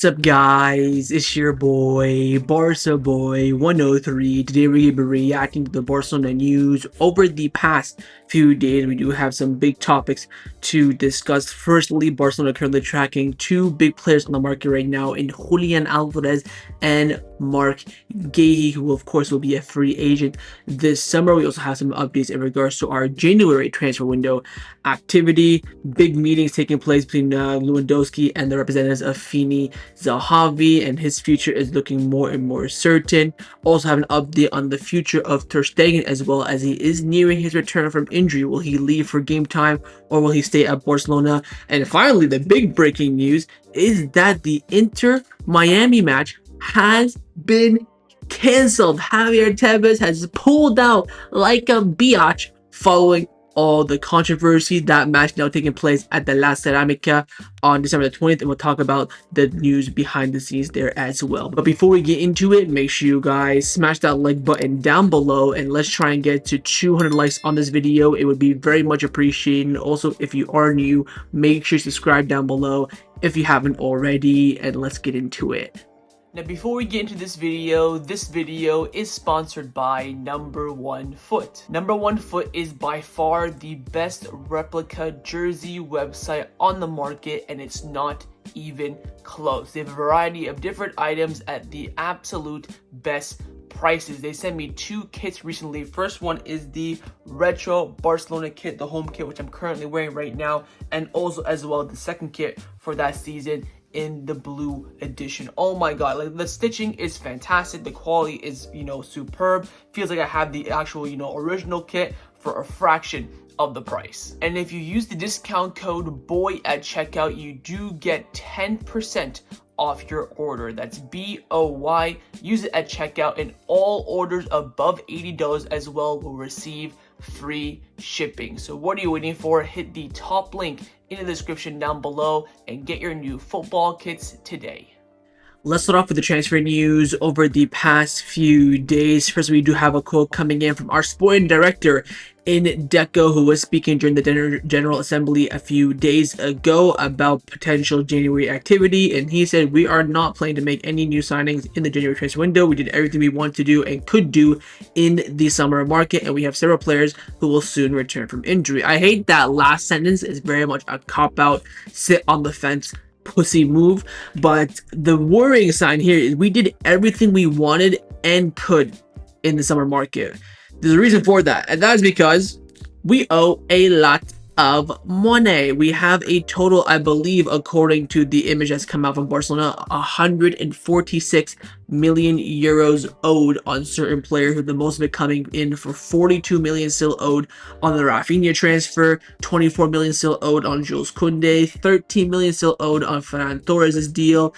What's up, guys? It's your boy, Barça Boy 103. Today we're going to be reacting to the Barcelona news. Over the past few days, we do have some big topics to discuss. Firstly, Barcelona currently tracking two big players on the market right now in Julian Alvarez and Marc Guehi, who of course will be a free agent this summer. We also have some updates in regards to our January transfer window activity. Big meetings taking place between Lewandowski and the representatives of Fisnik Asllani, and his future is looking more and more certain. Also have an update on the future of Ter Stegen, as well as he is nearing his return from injury. Will he leave for game time or will he stay at Barcelona? And finally, the big breaking news is that the Inter-Miami match has been cancelled. Javier Tebas has pulled out like a biatch following all the controversy. That match now taking place at the La Ceramica on December the 20th, and we'll talk about the news behind the scenes there as well. But before we get into it, make sure you guys smash that like button down below, and let's try and get to 200 likes on this video. It would be very much appreciated. Also, if you are new, make sure you subscribe down below if you haven't already, and let's get into it. Now, before we get into this video is sponsored by Number One Foot. Number One Foot is by far the best replica jersey website on the market, and it's not even close. They have a variety of different items at the absolute best prices. They sent me two kits recently. First one is the retro Barcelona kit, the home kit, which I'm currently wearing right now, and also as well the second kit for that season in the blue edition. Oh my god, like the stitching is fantastic, the quality is, superb. Feels like I have the actual, original kit for a fraction of the price. And if you use the discount code BOY at checkout, you do get 10% off your order. That's BOY. Use it at checkout, and all orders above $80 as well will receive free shipping. So what are you waiting for? Hit the top link in the description down below and get your new football kits today. Let's start off with the transfer news over the past few days. First, we do have a quote coming in from our sporting director in Deco, who was speaking during the General Assembly a few days ago about potential January activity, and he said, "We are not planning to make any new signings in the January transfer window. We did everything we want to do and could do in the summer market, and we have several players who will soon return from injury." I hate that last sentence. Is very much a cop-out, sit on the fence pussy move, but the worrying sign here is we did everything we wanted and could in the summer market. There's a reason for that, and that is because we owe a lot of money. We have a total, I believe, according to the image that's come out from Barcelona, 146 million euros owed on certain players, with the most of it coming in for 42 million still owed on the Rafinha transfer, 24 million still owed on Jules Koundé, 13 million still owed on Ferran Torres' deal.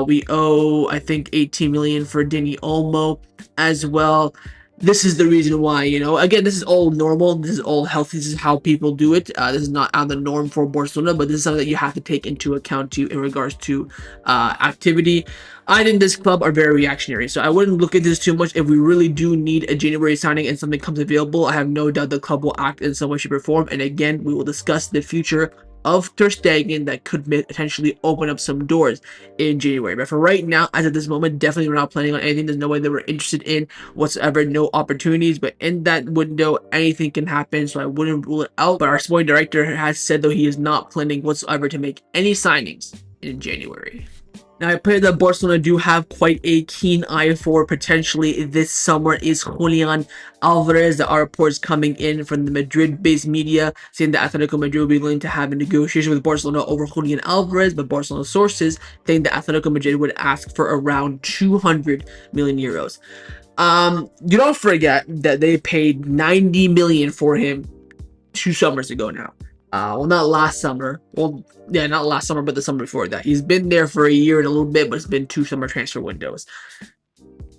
We owe, I think, 18 million for Dani Olmo as well. This is the reason why, again, this is all normal, this is all healthy, this is how people do it. This is not out of the norm for Barcelona, but this is something that you have to take into account too in regards to activity. I think this club are very reactionary, so I wouldn't look into this too much. If we really do need a January signing and something comes available, I have no doubt the club will act in some way, shape, or form. And again, we will discuss the future of Ter Stegen that could potentially open up some doors in January. But for right now, as of this moment, definitely we're not planning on anything. There's no way that we're interested in whatsoever, no opportunities. But in that window, anything can happen, so I wouldn't rule it out. But our sporting director has said, though, he is not planning whatsoever to make any signings in January. Now, a player that Barcelona do have quite a keen eye for potentially this summer is Julian Alvarez. There are reports coming in from the Madrid-based media saying that Atletico Madrid will be willing to have a negotiation with Barcelona over Julian Alvarez, but Barcelona sources think that Atletico Madrid would ask for around 200 million euros. You don't forget that they paid 90 million for him 2 summers ago now. Well, not last summer. Well, yeah, not last summer, but the summer before that. He's been there for a year and a little bit, but it's been 2 summer transfer windows.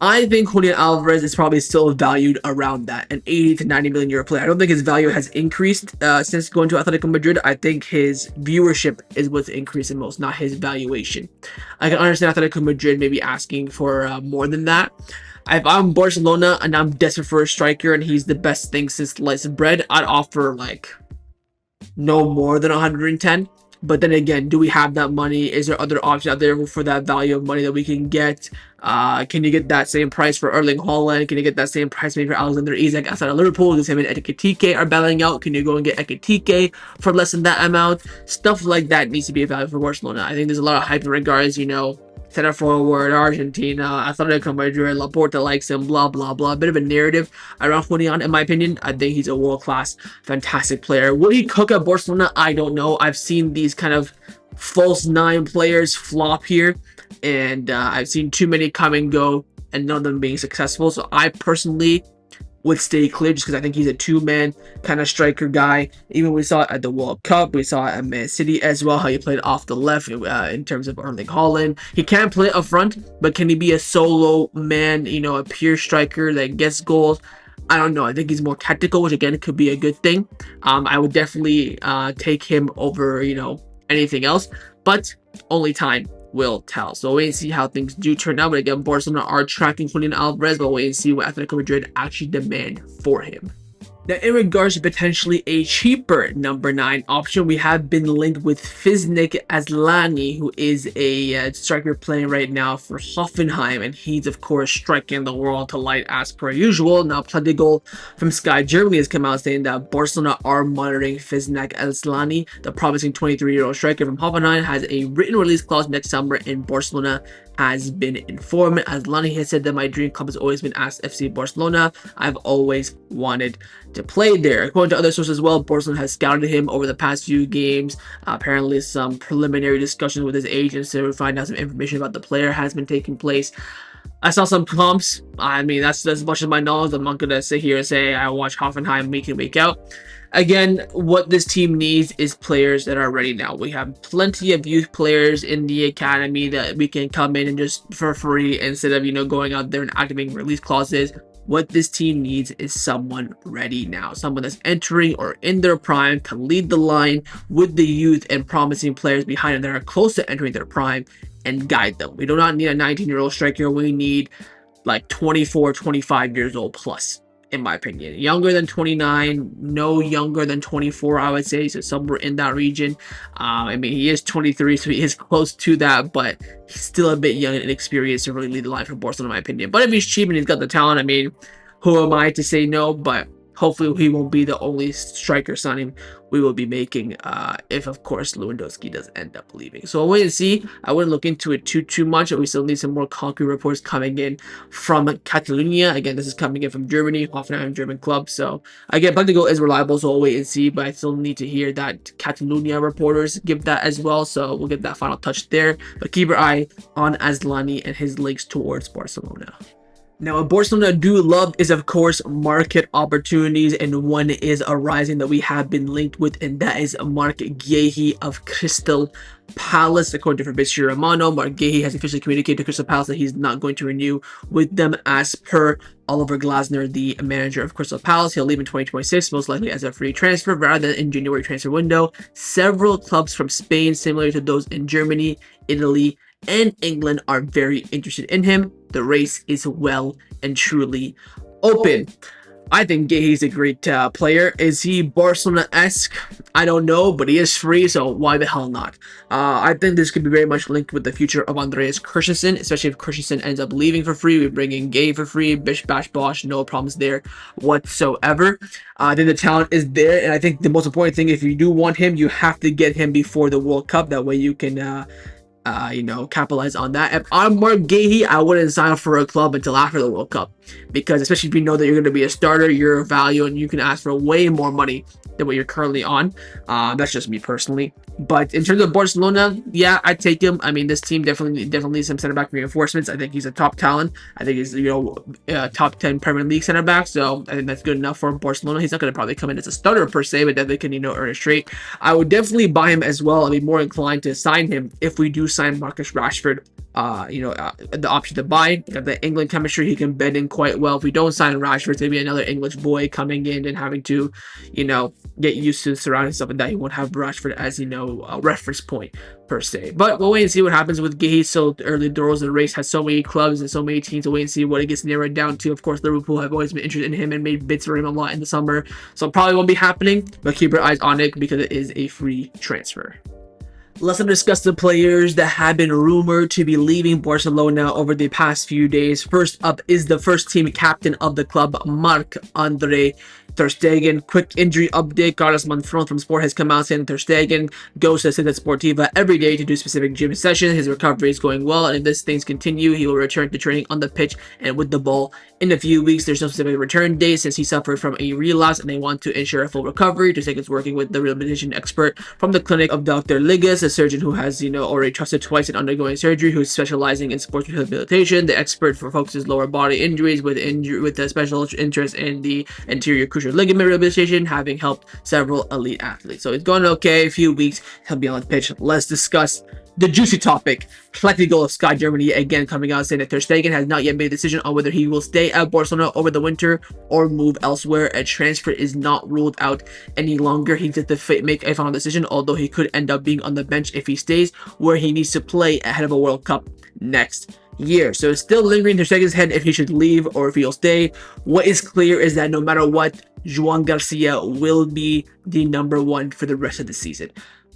I think Julian Alvarez is probably still valued around that, an 80 to 90 million euro player. I don't think his value has increased since going to Atletico Madrid. I think his viewership is what's increasing most, not his valuation. I can understand Atletico Madrid maybe asking for more than that. If I'm Barcelona and I'm desperate for a striker and he's the best thing since sliced bread, I'd offer like no more than 110. But then again, do we have that money? Is there other options out there for that value of money that we can get? Can you get that same price for Erling Haaland? Can you get that same price maybe for Alexander Isak outside of Liverpool? Because him and Ekitike are battling out. Can you go and get Ekitike for less than that amount? Stuff like that needs to be evaluated for Barcelona. I think there's a lot of hype in regards, center forward, Argentina, Atletico Madrid, Laporta likes him, blah, blah, blah. A bit of a narrative around Julian, in my opinion. I think he's a world-class, fantastic player. Will he cook at Barcelona? I don't know. I've seen these kind of false nine players flop here, and I've seen too many come and go, and none of them being successful. So I personally would stay clear just because I think he's a two-man kind of striker guy. Even we saw it at the World Cup, we saw it at Man City as well, how he played off the left in terms of Erling Haaland. He can play up front, but can he be a solo man, a pure striker that gets goals? I don't know. I think he's more tactical, which again could be a good thing. I would definitely take him over, anything else, but only time will tell. So wait and see how things do turn out. But again, Barcelona are tracking Julian Alvarez, but wait and see what Atletico Madrid actually demand for him. Now, in regards to potentially a cheaper number 9 option, we have been linked with Fisnik Asllani, who is a striker playing right now for Hoffenheim, and he's, of course, striking the world to light as per usual. Now, Plenty from Sky Germany has come out saying that Barcelona are monitoring Fisnik Asllani. The promising 23-year-old striker from Hoffenheim has a written release clause next summer, and Barcelona has been informed. Asllani has said that my dream club has always been FC Barcelona. I've always wanted to play there. According to other sources as well, Barcelona has scouted him over the past few games. Apparently some preliminary discussions with his agents to find out some information about the player has been taking place. I saw some comps. I mean, that's as much as my knowledge. I'm not going to sit here and say I watch Hoffenheim week in, week out. Again, what this team needs is players that are ready now. We have plenty of youth players in the academy that we can come in and just for free instead of, going out there and activating release clauses. What this team needs is someone ready now. Someone that's entering or in their prime, can lead the line with the youth and promising players behind them that are close to entering their prime and guide them. We do not need a 19-year-old striker. We need like 24, 25 years old plus, in my opinion. Younger than 29, no younger than 24, I would say. So somewhere in that region. I mean, he is 23, so he is close to that, but he's still a bit young and inexperienced to really lead the line for Barcelona, in my opinion. But if he's cheap and he's got the talent, I mean, who am I to say no? But hopefully he won't be the only striker signing we will be making if, of course, Lewandowski does end up leaving. So we'll wait and see. I wouldn't look into it too much. We still need some more concrete reports coming in from Catalonia. Again, this is coming in from Germany, Hoffenheim, German club. So again, Plenty is reliable, so we'll wait and see. But I still need to hear that Catalonia reporters give that as well. So we'll get that final touch there. But keep your eye on Asllani and his links towards Barcelona. Now, what Barcelona do love is, of course, market opportunities, and one is arising that we have been linked with, and that is Marc Guehi of Crystal Palace. According to Fabrizio Romano, Marc Guehi has officially communicated to Crystal Palace that he's not going to renew with them as per Oliver Glasner, the manager of Crystal Palace. He'll leave in 2026, most likely as a free transfer rather than in January transfer window. Several clubs from Spain, similar to those in Germany, Italy, and England, are very interested in him. The race is well and truly open. I think Guehi's a great player. Is he Barcelona-esque? I don't know, but he is free, so why the hell not? I think this could be very much linked with the future of Andreas Christensen, especially if Christensen ends up leaving for free. We bring in Guehi for free, bish bash bosh, no problems there whatsoever. I think the talent is there, and I think the most important thing, if you do want him, you have to get him before the World Cup. That way you can capitalize on that. If I'm Marc Guehi, I wouldn't sign up for a club until after the World Cup, because especially if you know that you're going to be a starter, you're a value, and you can ask for way more money than what you're currently on. That's just me personally. But in terms of Barcelona, yeah, I'd take him. I mean, this team definitely needs some center back reinforcements. I think he's a top talent. I think he's top 10 Premier League center back. So I think that's good enough for Barcelona. He's not going to probably come in as a starter per se, but definitely can earn a straight. I would definitely buy him as well. I'd be more inclined to sign him if we do sign Marcus Rashford. The option to buy. The England chemistry, he can bed in quite well. If we don't sign Rashford, it's maybe another English boy coming in and having to, get used to surrounding stuff and that. He won't have Rashford as, a reference point per se. But we'll wait and see what happens with Guehi. So early doors of the race has so many clubs and so many teams. We'll wait and see what it gets narrowed down to. Of course, Liverpool have always been interested in him and made bids for him a lot in the summer. So it probably won't be happening, but keep your eyes on it because it is a free transfer. Let's discuss the players that have been rumored to be leaving Barcelona over the past few days. First up is the first team captain of the club, Marc-André. Ter Stegen, quick injury update. Carlos Monfron from Sport has come out saying Ter Stegen goes to Ciudad Sportiva every day to do specific gym sessions. His recovery is going well, and if this things continue, he will return to training on the pitch and with the ball in a few weeks. There's no specific return date since he suffered from a relapse, and they want to ensure a full recovery. Ter Stegen is working with the rehabilitation expert from the clinic of Dr. Liga, a surgeon who has already trusted twice in undergoing surgery, who's specializing in sports rehabilitation. The expert focuses lower body injuries with a special interest in the anterior cruciate ligament rehabilitation, having helped several elite athletes. So it's going okay. A few weeks, he'll be on the pitch. Let's discuss the juicy topic. Plenty goal of Sky Germany again coming out saying that Ter Stegen has not yet made a decision on whether he will stay at Barcelona over the winter or move elsewhere. A transfer is not ruled out any longer. He needs to make a final decision, although he could end up being on the bench if he stays, where he needs to play ahead of a World Cup next year. So it's still lingering in Ter Stegen's head if he should leave or if he'll stay. What is clear is that no matter what, Joan Garcia will be the number one for the rest of the season.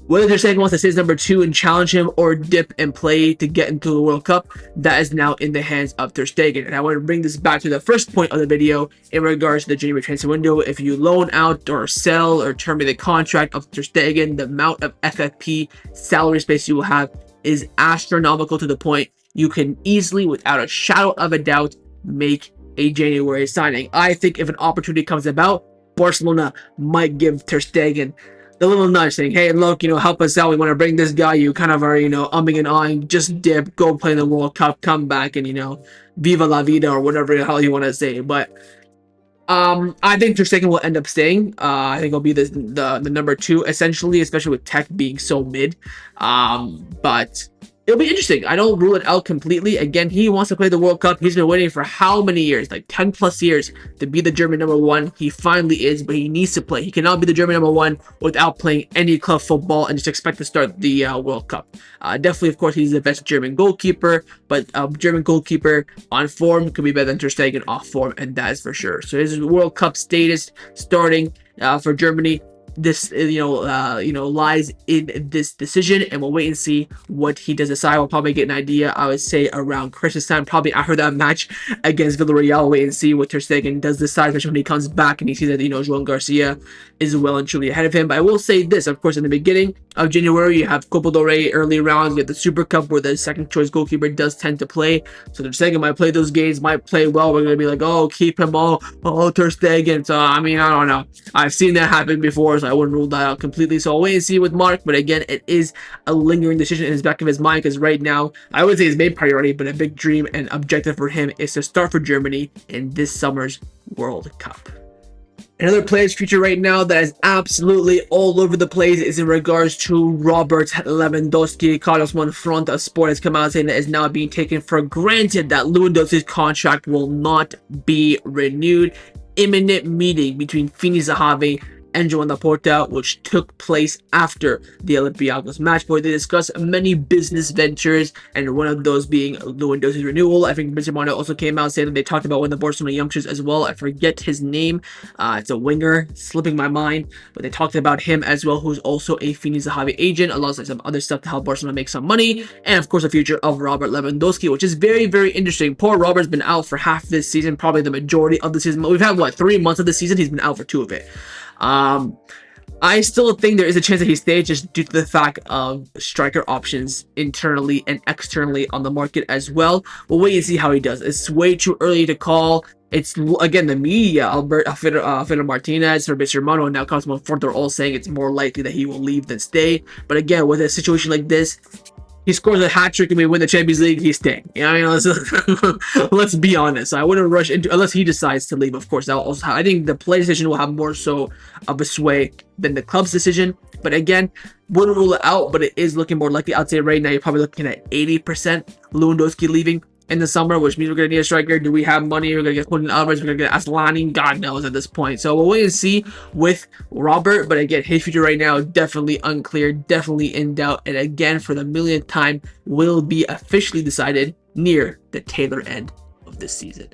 Whether Ter Stegen wants to stay as number 2 and challenge him or dip and play to get into the World Cup, that is now in the hands of Ter Stegen. And I want to bring this back to the first point of the video in regards to the January transfer window. If you loan out or sell or terminate the contract of Ter Stegen, the amount of FFP salary space you will have is astronomical to the point you can easily, without a shadow of a doubt, make a January signing. I think if an opportunity comes about, Barcelona might give Ter Stegen the little nudge saying, hey, look, help us out. We want to bring this guy. You kind of are, umming and ahhing. Just dip, go play in the World Cup, come back, and, viva la vida or whatever the hell you want to say. But I think Ter Stegen will end up staying. I think he'll be the number 2, essentially, especially with Tech being so mid. But it'll be interesting. I don't rule it out completely. Again, he wants to play the World Cup. He's been waiting for how many years? Like 10 plus years to be the German number 1. He finally is, but he needs to play. He cannot be the German number 1 without playing any club football and just expect to start the World Cup. Definitely, of course, he's the best German goalkeeper, but a German goalkeeper on form could be better than Ter Stegen off form, and that is for sure. So his World Cup status starting for Germany, this lies in this decision, and we'll wait and see what he does decide. We'll probably get an idea, I would say, around Christmas time, probably after that match against Villarreal. We'll wait and see what Ter Stegen does decide, especially when he comes back and he sees that Joan Garcia is well and truly ahead of him. But I will say this, of course, in the beginning of January, you have Copa del Rey early rounds, you have the Super Cup where the second choice goalkeeper does tend to play. So Ter Stegen might play those games, might play well. We're gonna be like, oh, keep him, oh Ter Stegen. So I don't know. I've seen that happen before, so I wouldn't rule that out completely. So I'll wait and see with Marc. But again, it is a lingering decision in his back of his mind, because right now, I would say his main priority, but a big dream and objective for him is to start for Germany in this summer's World Cup. Another player's future right now that is absolutely all over the place is in regards to Robert Lewandowski. Carlos Monfron of Sport has come out saying that it's now being taken for granted that Lewandowski's contract will not be renewed. Imminent meeting between Fisnik and Joan Laporta, which took place after the Olympiacos match, where they discussed many business ventures, and one of those being Lewandowski's renewal. I think Benzema also came out saying that they talked about one of the Barcelona youngsters as well. I forget his name. It's a winger, slipping my mind, but they talked about him as well, who's also a Fisnik agent, alongside some other stuff to help Barcelona make some money, and of course the future of Robert Lewandowski, which is very, very interesting. Poor Robert's been out for half this season, probably the majority of the season. We've had, 3 months of the season? He's been out for 2 of it. I still think there is a chance that he stays, just due to the fact of striker options internally and externally on the market as well. We'll wait and see how he does. It's way too early to call. It's, again, the media, Alberto Martinez, Fabrizio Romano, and now Carlos Monfort are all saying it's more likely that he will leave than stay. But again, with a situation like this, he scores a hat-trick and we win the Champions League, he's staying. Let's be honest. I wouldn't rush into, unless he decides to leave, of course. I think the play decision will have more so of a sway than the club's decision. But again, wouldn't rule it out, but it is looking more likely. I'd say right now you're probably looking at 80% Lewandowski leaving in the summer, which means we're going to need a striker. Do we have money? We're going to get Julian Alvarez. We're going to get Asllani. God knows at this point. So we'll wait and see with Robert. But again, his future right now, definitely unclear, definitely in doubt. And again, for the millionth time, will be officially decided near the tailor end of this season.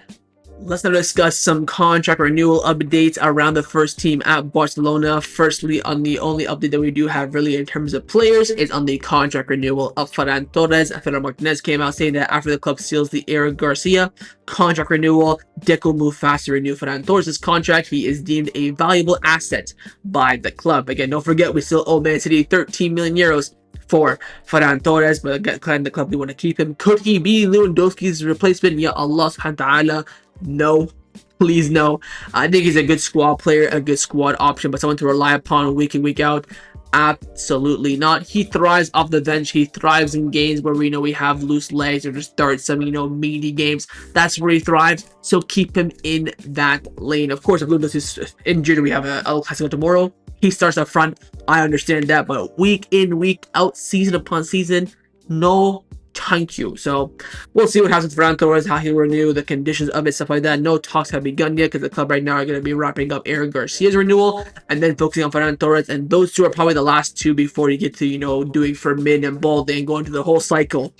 Let's now discuss some contract renewal updates around the first team at Barcelona. Firstly, on the only update that we do have really in terms of players is on the contract renewal of Ferran Torres. Ferran Martinez came out saying that after the club seals the Eric Garcia contract renewal, Deco moved fast to renew Ferran Torres' contract. He is deemed a valuable asset by the club. Again, don't forget we still owe Man City 13 million euros for Ferran Torres, but again, the club, they want to keep him. Could he be Lewandowski's replacement? Ya Allah subhanahu wa ta'ala. No, please no. I think he's a good squad player, a good squad option, but someone to rely upon week in, week out, absolutely not. He thrives off the bench. He thrives in games where we know we have loose legs or just start some, meaty games. That's where he thrives. So keep him in that lane. Of course, if Lucas is injured, we have El Clasico tomorrow. He starts up front. I understand that, but week in, week out, season upon season, no thank you. So we'll see what happens with Ferran Torres, how he'll renew, the conditions of it, stuff like that. No talks have begun yet because the club right now are going to be wrapping up Eric Garcia's renewal and then focusing on Ferran Torres, and those two are probably the last two before you get to doing Fermin and Balde and going through the whole cycle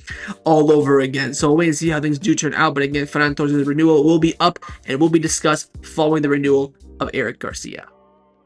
all over again. So we'll wait and see how things do turn out. But again, Ferran Torres' renewal will be up and will be discussed following the renewal of Eric Garcia.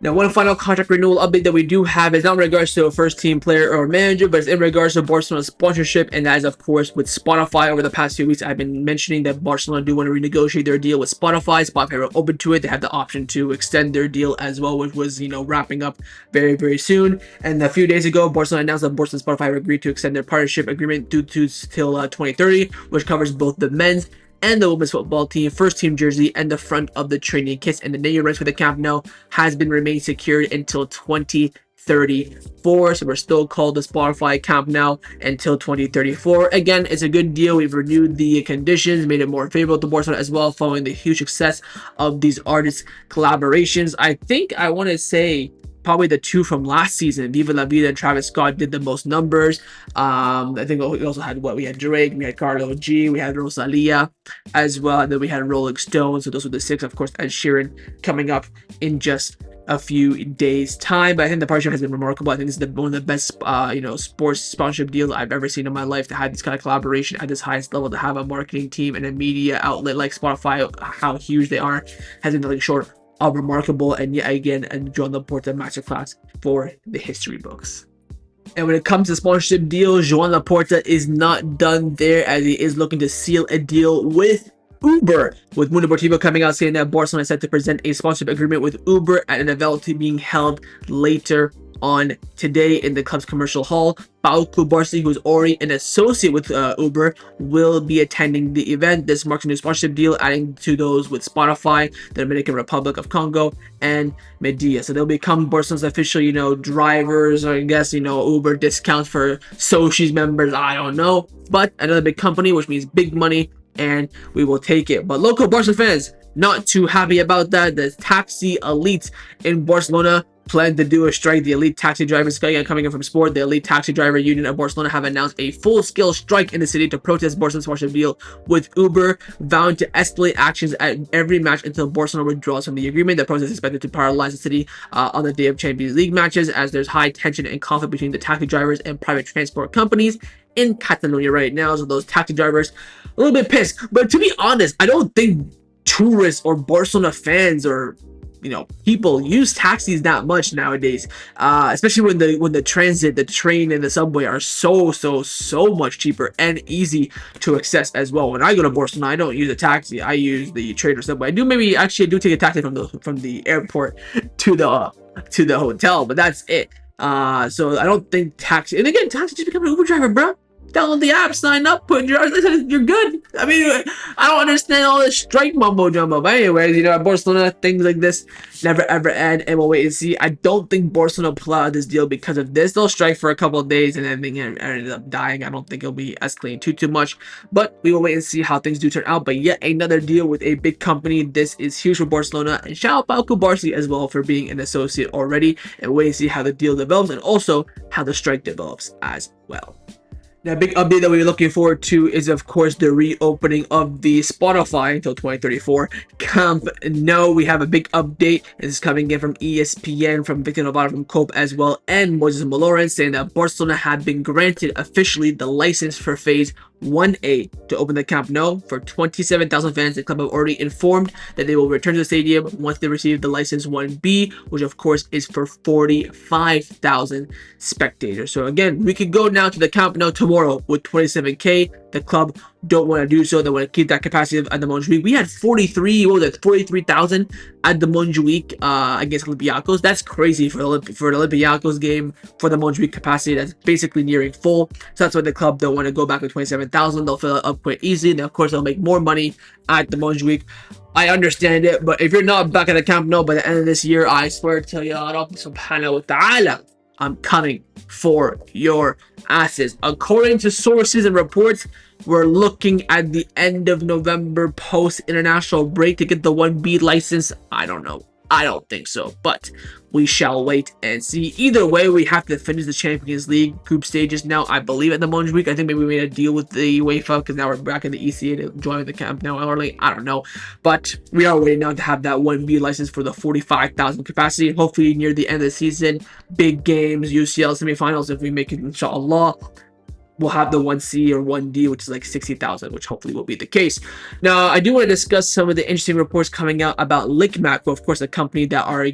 Now, one final contract renewal update that we do have is not in regards to a first-team player or manager, but it's in regards to Barcelona's sponsorship, and that is, of course, with Spotify. Over the past few weeks, I've been mentioning that Barcelona do want to renegotiate their deal with Spotify. Spotify are open to it. They have the option to extend their deal as well, which was, wrapping up very, very soon. And a few days ago, Barcelona announced that Barcelona and Spotify agreed to extend their partnership agreement till 2030, which covers both the men's and the women's football team, first team jersey, and the front of the training kits. And the naming rights for the Camp Nou has been remained secured until 2034. So we're still called the Spotify Camp Nou until 2034. Again, it's a good deal. We've renewed the conditions, made it more favorable to Barcelona as well, following the huge success of these artist collaborations. I think I want to say probably the two from last season, Viva La Vida and Travis Scott, did the most numbers. I think we also had we had Drake, we had Carlo G, we had Rosalia as well, and then we had Rolling Stone. So those were the six. Of course, Ed Sheeran coming up in just a few days time. But I think the partnership has been remarkable. I think this is one of the best sports sponsorship deals I've ever seen in my life, to have this kind of collaboration at this highest level, to have a marketing team and a media outlet like Spotify, how huge they are, has been nothing short of remarkable, and yet again a Joan Laporta masterclass for the history books. And when it comes to sponsorship deals, Joan Laporta is not done there, as he is looking to seal a deal with Uber, with Mundo Deportivo coming out saying that Barcelona is set to present a sponsorship agreement with Uber at an event being held later on today in the club's commercial hall. Pau Cubarsí, who is already an associate with Uber, will be attending the event. This marks a new sponsorship deal, adding to those with Spotify, the Dominican Republic of Congo, and Medea. So they'll become Barcelona's official, drivers, or I guess, Uber discounts for Soci's members. I don't know. But another big company, which means big money, and we will take it. But local Barca fans, not too happy about that. The taxi elites in Barcelona plan to do a strike. The elite taxi drivers, coming in from Sport, the elite taxi driver union of Barcelona have announced a full-scale strike in the city to protest Barcelona's sponsorship deal with Uber, vowing to escalate actions at every match until Barcelona withdraws from the agreement. The protest is expected to paralyze the city on the day of Champions League matches, as there's high tension and conflict between the taxi drivers and private transport companies in Catalonia right now. So those taxi drivers a little bit pissed. But to be honest, I don't think tourists or Barcelona fans or people use taxis that much nowadays, especially when the transit, the train, and the subway are so much cheaper and easy to access as well. When I go to Barcelona, I don't use a taxi. I use the train or subway. I do take a taxi from the airport to the hotel, but that's it. So I don't think taxi. And again, taxi just become an Uber driver, bro. Download the app, sign up, you're good. I mean, I don't understand all this strike mumbo jumbo. But anyways, at Barcelona, things like this never ever end, and we'll wait and see. I don't think Barcelona pull out this deal because of this. They'll strike for a couple of days and then ended up dying. I don't think it'll be escalating too much, but we will wait and see how things do turn out. But yet another deal with a big company. This is huge for Barcelona, and shout out Pau Cubarsí as well for being an associate already, and wait and see how the deal develops and also how the strike develops as well. Now, a big update that we're looking forward to is, of course, the reopening of the Spotify until 2034 Camp Nou. We have a big update. This is coming in from ESPN, from Victor Novara, from Cope as well, and Moses Malloran, saying that Barcelona had been granted officially the license for phase 1A to open the Camp Nou for 27,000 fans. The club have already informed that they will return to the stadium once they receive the license 1B, which of course is for 45,000 spectators. So again, we could go now to the Camp Nou tomorrow with 27K. The club don't want to do so. They want to keep that capacity at the Montjuic. We had 43,000 at the Montjuic against Olympiacos. That's crazy for the Olympiacos game, for the Montjuic capacity that's basically nearing full. So that's why the club don't want to go back to 27,000. They'll fill it up quite easily. And of course, they'll make more money at the Montjuic. I understand it, but if you're not back at the Camp Nou by the end of this year, I swear to you, subhanahu wa ta'ala, I'm coming for your asses. According to sources and reports, we're looking at the end of November post-international break to get the 1B license. I don't know. I don't think so, but we shall wait and see. Either way, we have to finish the Champions League group stages now, I believe, at the Montjuic. I think maybe we made a deal with the UEFA because now we're back in the ECA to join the Camp Nou early. I don't know, but we are waiting now to have that 1B license for the 45,000 capacity. Hopefully near the end of the season, big games, UCL semifinals, if we make it, inshallah, we'll have the 1C or 1D, which is like 60,000, which hopefully will be the case. Now, I do want to discuss some of the interesting reports coming out about Lickmac, who, of course, a company that are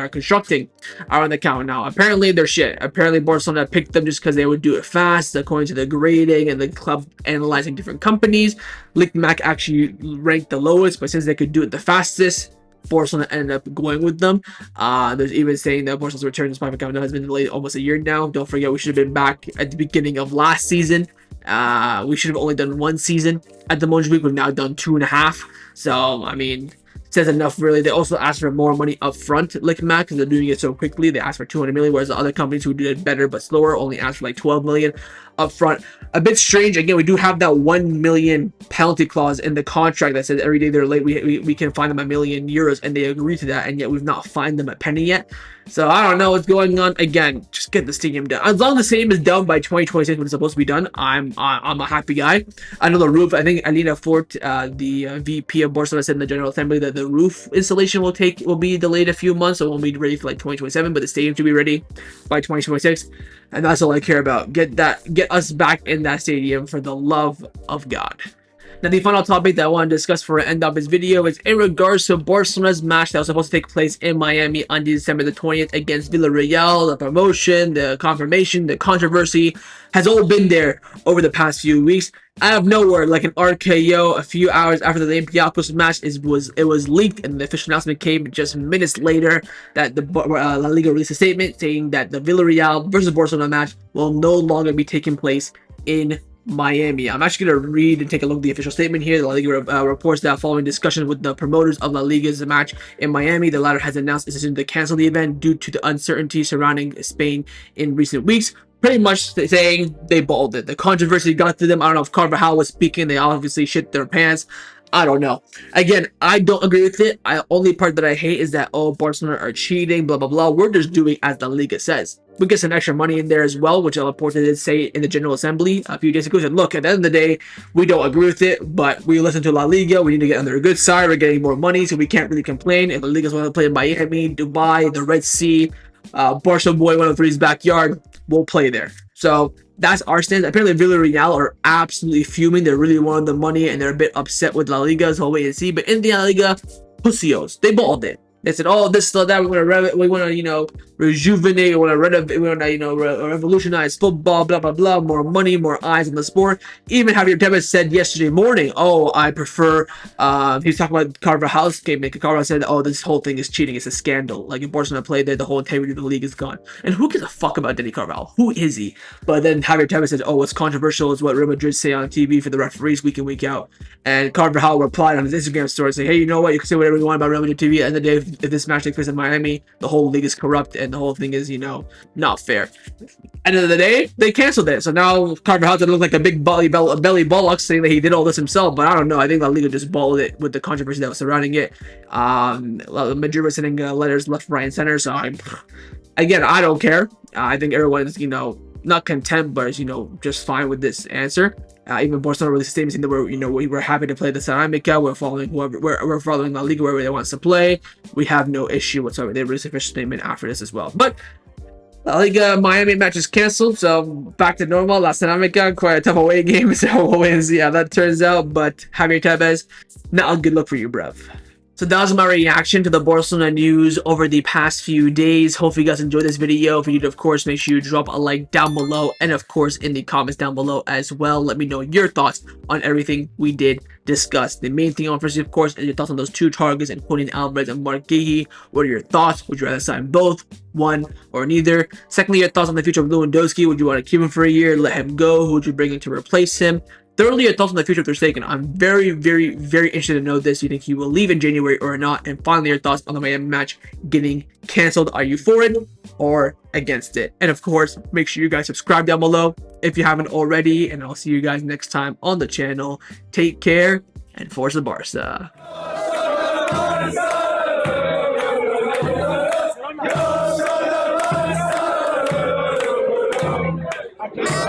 constructing around the Camp Nou. Apparently, they're shit. Apparently, Barcelona picked them just because they would do it fast, according to the grading and the club analyzing different companies. Lickmac actually ranked the lowest, but since they could do it the fastest, Barcelona ended up going with them. There's even saying that Barcelona's return to Camp Nou has been delayed almost a year now. Don't forget, we should have been back at the beginning of last season. We should have only done one season at the Montjuic. We've now done 2.5. So, I mean, says enough, really. They also asked for more money up front, Lickmac, because they're doing it so quickly. They asked for 200 million, whereas the other companies who did it better but slower only asked for like 12 million up front. A bit strange. Again, we do have that 1 million penalty clause in the contract that says every day they're late, we can fine them €1 million, and they agree to that, and yet we've not fined them a penny yet. So I don't know what's going on. Again, just get the stadium done. As long as the stadium is done by 2026 when it's supposed to be done, I'm a happy guy. I know the roof. I think Alina Fort, the VP of Barcelona, said in the General Assembly that the roof installation will be delayed a few months, so it won't be ready for like 2027. But the stadium should be ready by 2026, and that's all I care about. Get us back in that stadium for the love of God. Now, the final topic that I want to discuss for end of this video is in regards to Barcelona's match that was supposed to take place in Miami on December the 20th against Villarreal. The promotion, the confirmation, the controversy has all been there over the past few weeks. Out of nowhere, like an RKO, a few hours after the Olympiacos match, it was leaked, and the official announcement came just minutes later that the La Liga released a statement saying that the Villarreal versus Barcelona match will no longer be taking place in Miami. I'm actually going to read and take a look at the official statement here. The La Liga reports that following discussion with the promoters of La Liga's match in Miami, the latter has announced its decision to cancel the event due to the uncertainty surrounding Spain in recent weeks. Pretty much saying they balled it. The controversy got to them. I don't know if Carvajal was speaking. They obviously shit their pants. I don't know. Again, I don't agree with it. Only part that I hate is that, oh, Barcelona are cheating, blah, blah, blah. We're just doing as the Liga says. We get some extra money in there as well, which Laporta did say in the General Assembly a few days ago. He said, look, at the end of the day, we don't agree with it, but we listen to La Liga. We need to get on their good side. We're getting more money, so we can't really complain. If the Liga's want to play in Miami, Dubai, the Red Sea, Barca Boy 103's backyard, we'll play there. So that's our stance. Apparently, Villarreal are absolutely fuming. They really wanted the money, and they're a bit upset with La Liga, so we'll wait and see. But in the La Liga, pussios, they balled it. They said, "Oh, this, that. We want to, rejuvenate. We want to, revolutionize football. Blah blah blah. More money, more eyes on the sport." Even Javier Tebas said yesterday morning, "Oh, I prefer." He was talking about Carvajal's game. Carvajal said, "Oh, this whole thing is cheating. It's a scandal. Like if Barcelona played there, the whole integrity of the league is gone." And who gives a fuck about Dani Carvajal? Who is he? But then Javier Tebas said, "Oh, what's controversial is what Real Madrid say on TV for the referees week in week out." And Carvajal replied on his Instagram story saying, "Hey, you know what? You can say whatever you want about Real Madrid TV. At the end of the day, if this match takes place in Miami, the whole league is corrupt and the whole thing is, not fair." End of the day, they canceled it. So now Carvajal doesn't look like a big belly bollock saying that he did all this himself. But I don't know. I think La Liga just balled it with the controversy that was surrounding it. Madrid was sending letters left, right, and center. So I don't care. I think everyone's, not content, but is, just fine with this answer. Even Barcelona released a statement saying that we're happy to play the Ceramica. We're following we're following La Liga wherever they want us to play. We have no issue whatsoever. They released an official statement after this as well. But La Liga Miami match is canceled, so back to normal. La Ceramica, quite a tough away game, so we'll wait and see how that turns out. But Javier Tebas, not a good look for you, bruv. So that was my reaction to the Barcelona news over the past few days. Hopefully you guys enjoyed this video. If you did, of course, make sure you drop a like down below. And of course, in the comments down below as well, let me know your thoughts on everything we did discuss. The main thing on first, of course, is your thoughts on those two targets, including Álvarez and Marc Guehi. What are your thoughts? Would you rather sign both, one, or neither? Secondly, your thoughts on the future of Lewandowski. Would you want to keep him for a year, let him go? Who would you bring in to replace him? Thirdly, your thoughts on the future of Ter Stegen. I'm very, very, very interested to know this. Do you think he will leave in January or not? And finally, your thoughts on the Miami match getting canceled. Are you for it or against it? And of course, make sure you guys subscribe down below if you haven't already. And I'll see you guys next time on the channel. Take care and Forza Barça. Okay.